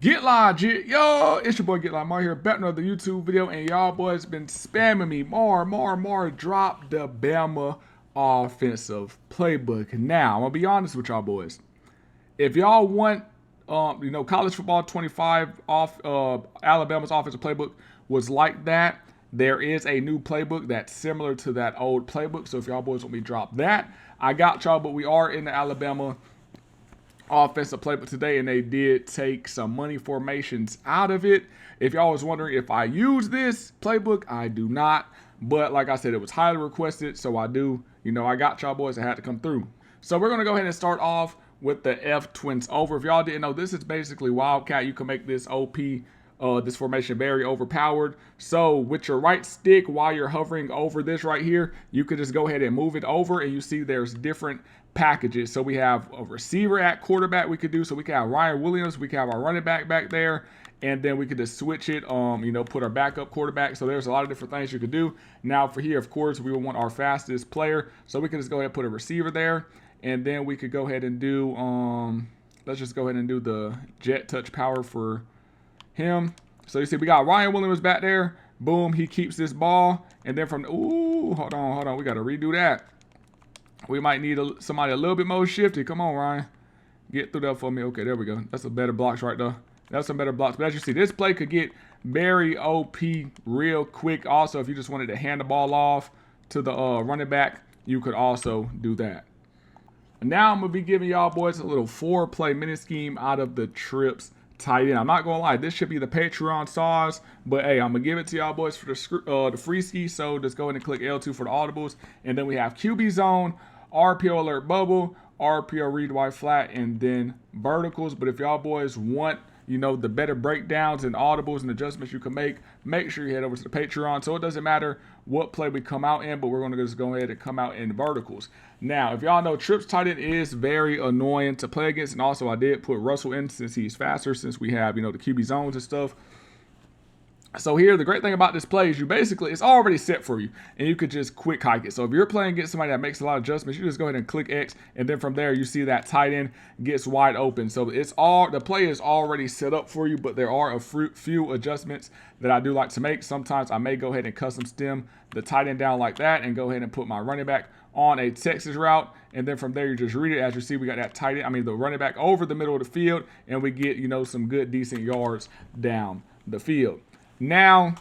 Get legit, yo, it's your boy Get Live Mar here, back with another YouTube video, and y'all boys been spamming me more, drop the Bama offensive playbook. Now, I'm gonna be honest with y'all boys. If y'all want, college football 25 off, Alabama's offensive playbook was like that. There is a new playbook that's similar to that old playbook. So if y'all boys want me to drop that, I got y'all, but we are in the Alabama offensive playbook today, and they did take some money formations out of it. If y'all was wondering if I use this playbook, I do not. But like I said, it was highly requested, so I do. I got y'all boys that had to come through. So we're going to go ahead and start off with the F twins over. If y'all didn't know, this is basically Wildcat. You can make this OP, this formation very overpowered. So with your right stick, while you're hovering over this right here, you could just go ahead and move it over, and you see there's different packages. So we have a receiver at quarterback we could do. So we can have Ryan Williams, we can have our running back there, and then we could just switch it, put our backup quarterback. So there's a lot of different things you could do. Now for here, of course, we would want our fastest player. So we could just go ahead and put a receiver there, and then we could go ahead and do, let's just go ahead and do the jet touch power for him. So you see we got Ryan Williams back there. Boom, he keeps this ball. And then from, hold on, we got to redo that. We might need somebody a little bit more shifty. Come on, Ryan. Get through that for me. Okay, there we go. That's a better blocks right there. That's some better blocks. But as you see, this play could get very OP real quick. Also, if you just wanted to hand the ball off to the running back, you could also do that. Now I'm going to be giving y'all boys a little 4-play mini scheme out of the trips tight end. I'm not going to lie. This should be the Patreon sauce. But, hey, I'm going to give it to y'all boys for the free ski. So just go ahead and click L2 for the audibles. And then we have QB zone, RPO alert bubble, RPO read wide flat, and then verticals. But if y'all boys want, the better breakdowns and audibles and adjustments you can make sure you head over to the Patreon. So it doesn't matter what play we come out in, but we're going to just go ahead and come out in verticals. Now, if y'all know, trips tight end is very annoying to play against. And also, I did put Russell in since he's faster, since we have, the QB zones and stuff. So here, the great thing about this play is it's already set for you, and you could just quick hike it. So if you're playing against somebody that makes a lot of adjustments, you just go ahead and click X, and then from there you see that tight end gets wide open. So the play is already set up for you, but there are a few adjustments that I do like to make. Sometimes I may go ahead and custom stem the tight end down like that, and go ahead and put my running back on a Texas route, and then from there you just read it. As you see, we got that tight end, the running back over the middle of the field, and we get some good decent yards down the field. Now,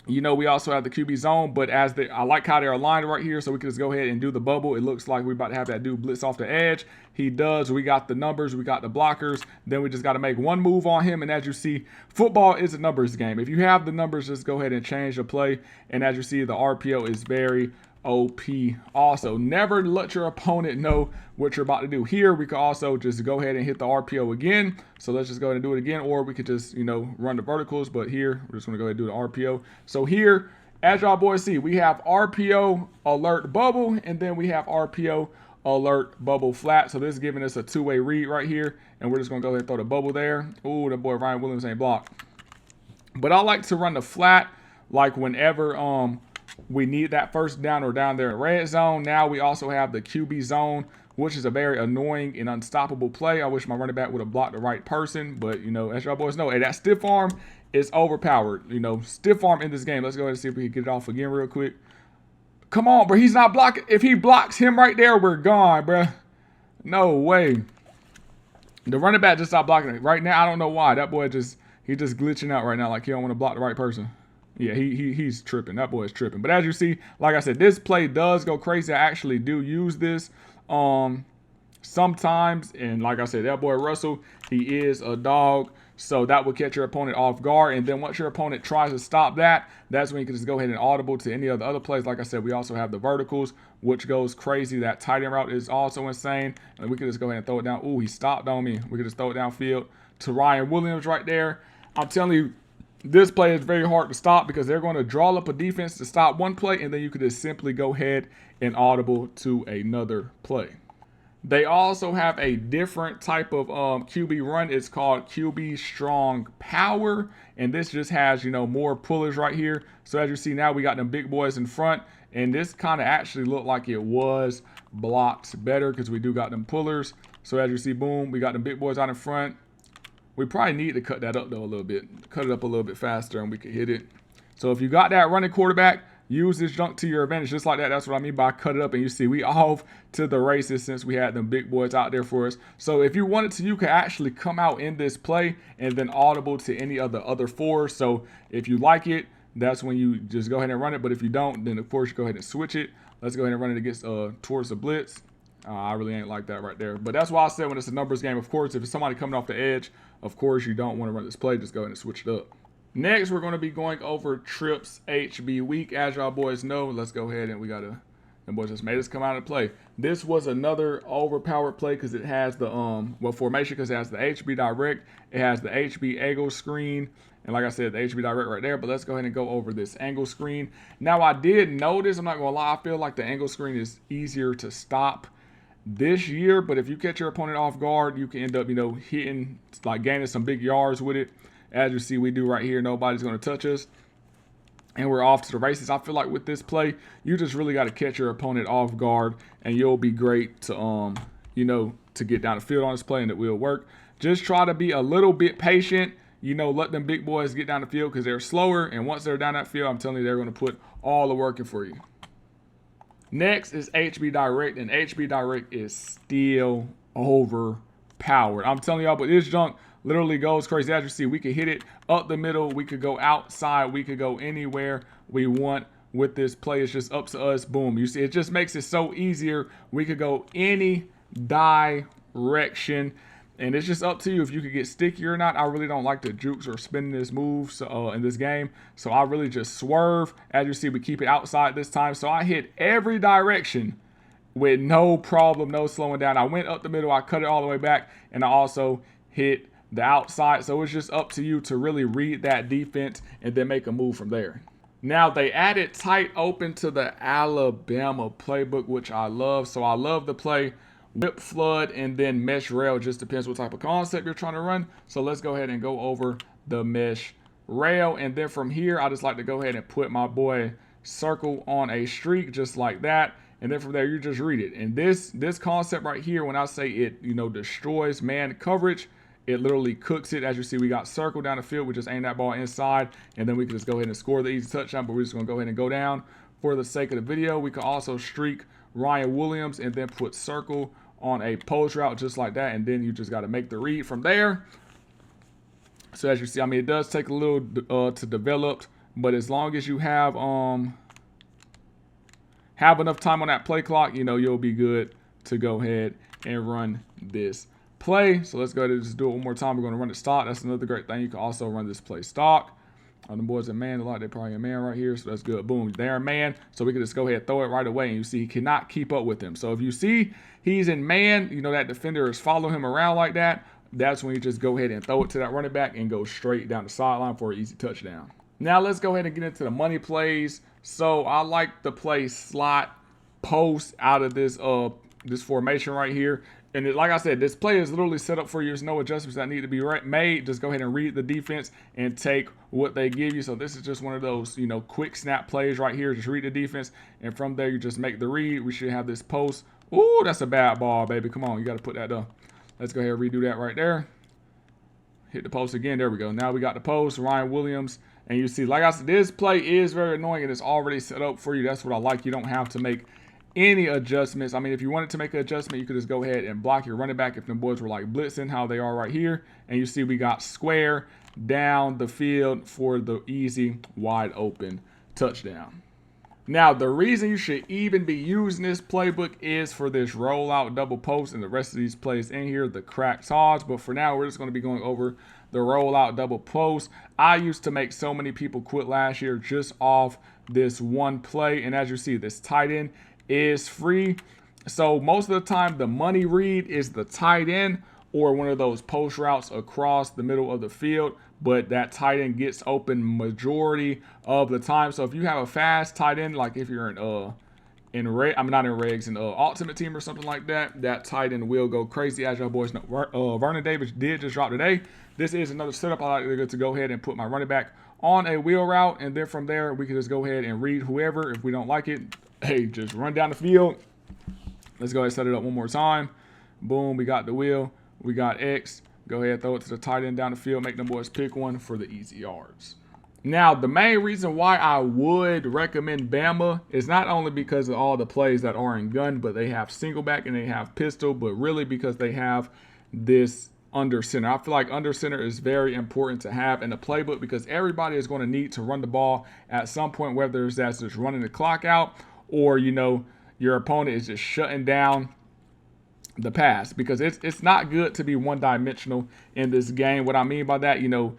we also have the QB zone, but I like how they're aligned right here, so we can just go ahead and do the bubble. It looks like we're about to have that dude blitz off the edge. He does. We got the numbers. We got the blockers. Then we just got to make one move on him, and as you see, football is a numbers game. If you have the numbers, just go ahead and change the play, and as you see, the RPO is very OP. Also, never let your opponent know what you're about to do. Here we could also just go ahead and hit the RPO again. So let's just go ahead and do it again, or we could just run the verticals. But here we're just going to go ahead and do the RPO. So here, as y'all boys see, we have RPO alert bubble, and then we have RPO alert bubble flat. So this is giving us a two-way read right here, and we're just going to go ahead and throw the bubble there. Ooh, that boy Ryan Williams ain't blocked. But I like to run the flat like whenever we need that first down or down there in red zone. Now we also have the QB zone, which is a very annoying and unstoppable play. I wish my running back would have blocked the right person, but as y'all boys know, hey, that stiff arm is overpowered. Stiff arm in this game. Let's go ahead and see if we can get it off again real quick. Come on, bro. He's not blocking. If he blocks him right there, we're gone, bro. No way. The running back just stopped blocking it. Right now, I don't know why. That boy he's just glitching out right now, like he don't want to block the right person. Yeah, he's tripping. That boy is tripping. But as you see, like I said, this play does go crazy. I actually do use this sometimes. And like I said, that boy Russell, he is a dog. So that will catch your opponent off guard. And then once your opponent tries to stop that, that's when you can just go ahead and audible to any of the other plays. Like I said, we also have the verticals, which goes crazy. That tight end route is also insane. And we can just go ahead and throw it down. Ooh, he stopped on me. We can just throw it downfield to Ryan Williams right there. I'm telling you, this play is very hard to stop because they're going to draw up a defense to stop one play, and then you could just simply go ahead and audible to another play. They also have a different type of QB run. It's called QB Strong Power, and this just has, more pullers right here. So as you see now, we got them big boys in front, and this kind of actually looked like it was blocked better because we do got them pullers. So as you see, boom, we got them big boys out in front. We probably need to cut that up though a little bit. Cut it up a little bit faster and we can hit it. So if you got that running quarterback, use this junk to your advantage just like that. That's what I mean by cut it up. And you see we off to the races since we had them big boys out there for us. So if you wanted to, you could actually come out in this play and then audible to any of the other fours. So if you like it, that's when you just go ahead and run it. But if you don't, then of course you go ahead and switch it. Let's go ahead and run it against towards the blitz. I really ain't like that right there. But that's why I said when it's a numbers game, of course, if it's somebody coming off the edge, of course you don't want to run this play. Just go ahead and switch it up. Next, we're going to be going over trips HB week. As y'all boys know, let's go ahead and we got to, the boys just made us come out and play. This was another overpowered play because it has the, formation because it has the HB direct. It has the HB angle screen. And like I said, the HB direct right there. But let's go ahead and go over this angle screen. Now, I did notice, I'm not going to lie, I feel like the angle screen is easier to stop this year. But if you catch your opponent off guard, you can end up, hitting, like gaining some big yards with it. As you see, we do right here. Nobody's going to touch us. And we're off to the races. I feel like with this play, you just really got to catch your opponent off guard. And you'll be great to, to get down the field on this play. And it will work. Just try to be a little bit patient. Let them big boys get down the field because they're slower. And once they're down that field, I'm telling you, they're going to put all the work in for you. Next is HB Direct. And HB Direct is still overpowered. I'm telling y'all, but this junk literally goes crazy. As you see, we could hit it up the middle. We could go outside. We could go anywhere we want with this play. It's just up to us. Boom. You see, it just makes it so easier. We could go any direction. And it's just up to you if you could get sticky or not. I really don't like the jukes or spinning this move in this game. So I really just swerve. As you see, we keep it outside this time. So I hit every direction with no problem, no slowing down. I went up the middle. I cut it all the way back. And I also hit the outside. So it's just up to you to really read that defense and then make a move from there. Now they added tight open to the Alabama playbook, which I love. So I love the play whip flood and then mesh rail. Just depends what type of concept you're trying to run. So let's go ahead and go over the mesh rail. And then from here, I just like to go ahead and put my boy circle on a streak just like that. And then from there, you just read it. And this concept right here, when I say it, destroys man coverage, it literally cooks it. As you see, we got circle down the field. We just aim that ball inside, and then we can just go ahead and score the easy touchdown. But we're just going to go ahead and go down for the sake of the video. We can also streak Ryan Williams and then put circle on a post route just like that. And then you just got to make the read from there. So as you see, it does take a little to develop, but as long as you have enough time on that play clock, you'll be good to go ahead and run this play. So let's go ahead and just do it one more time. We're going to run it stock. That's another great thing. You can also run this play stock. The boys are man, they're probably a man right here, so that's good. Boom, they're a man, so we can just go ahead and throw it right away, and you see he cannot keep up with him. So if you see he's in man, that defender is following him around like that, that's when you just go ahead and throw it to that running back and go straight down the sideline for an easy touchdown. Now let's go ahead and get into the money plays. So I like to play slot post out of this formation right here. And like I said, this play is literally set up for you. There's no adjustments that need to be made. Just go ahead and read the defense and take what they give you. So this is just one of those, quick snap plays right here. Just read the defense, and from there you just make the read. We should have this post. Ooh, that's a bad ball, baby. Come on, you got to put that down. Let's go ahead and redo that right there. Hit the post again. There we go. Now we got the post, Ryan Williams. And you see, like I said, this play is very annoying, and it's already set up for you. That's what I like. You don't have to make any adjustments. If you wanted to make an adjustment, you could just go ahead and block your running back if the boys were like blitzing how they are right here. And you see we got square down the field for the easy wide open touchdown. Now the reason you should even be using this playbook is for this rollout double post and the rest of these plays in here, the crack toss. But for now, we're just going to be going over the rollout double post. I used to make so many people quit last year just off this one play. And as you see, this tight end is free. So most of the time the money read is the tight end or one of those post routes across the middle of the field, but that tight end gets open majority of the time. So if you have a fast tight end, like if you're in Ultimate Team or something like that, that tight end will go crazy. As y'all boys know, Vernon Davis did just drop today. This is another setup. I like to go ahead and put my running back on a wheel route, and then from there we can just go ahead and read whoever. If we don't like it, hey, just run down the field. Let's go ahead and set it up one more time. Boom, we got the wheel. We got X. Go ahead, throw it to the tight end down the field, make them boys pick one for the easy yards. Now, the main reason why I would recommend Bama is not only because of all the plays that are in gun, but they have single back and they have pistol, but really because they have this under center. I feel like under center is very important to have in the playbook because everybody is going to need to run the ball at some point, whether that's just running the clock out or, you know, your opponent is just shutting down the pass, because it's not good to be one-dimensional in this game. What I mean by that, I know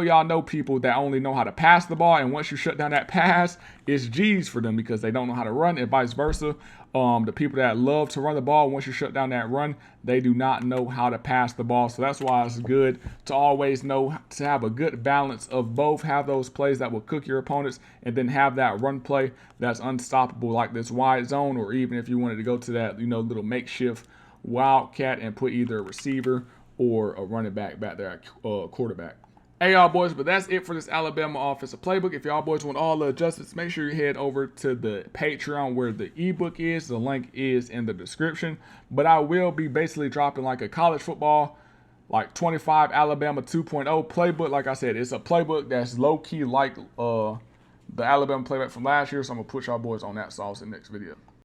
y'all know people that only know how to pass the ball, and once you shut down that pass, it's G's for them because they don't know how to run, and vice versa. The people that love to run the ball, once you shut down that run, they do not know how to pass the ball. So that's why it's good to always know to have a good balance of both. Have those plays that will cook your opponents, and then have that run play that's unstoppable, like this wide zone, or even if you wanted to go to that, little makeshift wildcat and put either a receiver or a running back there at quarterback. Hey, y'all boys, but that's it for this Alabama offensive playbook. If y'all boys want all the adjustments, make sure you head over to the Patreon where the ebook is. The link is in the description. But I will be basically dropping like a college football, like 25 Alabama 2.0 playbook. Like I said, it's a playbook that's low-key like the Alabama playbook from last year. So I'm going to put y'all boys on that sauce in the next video.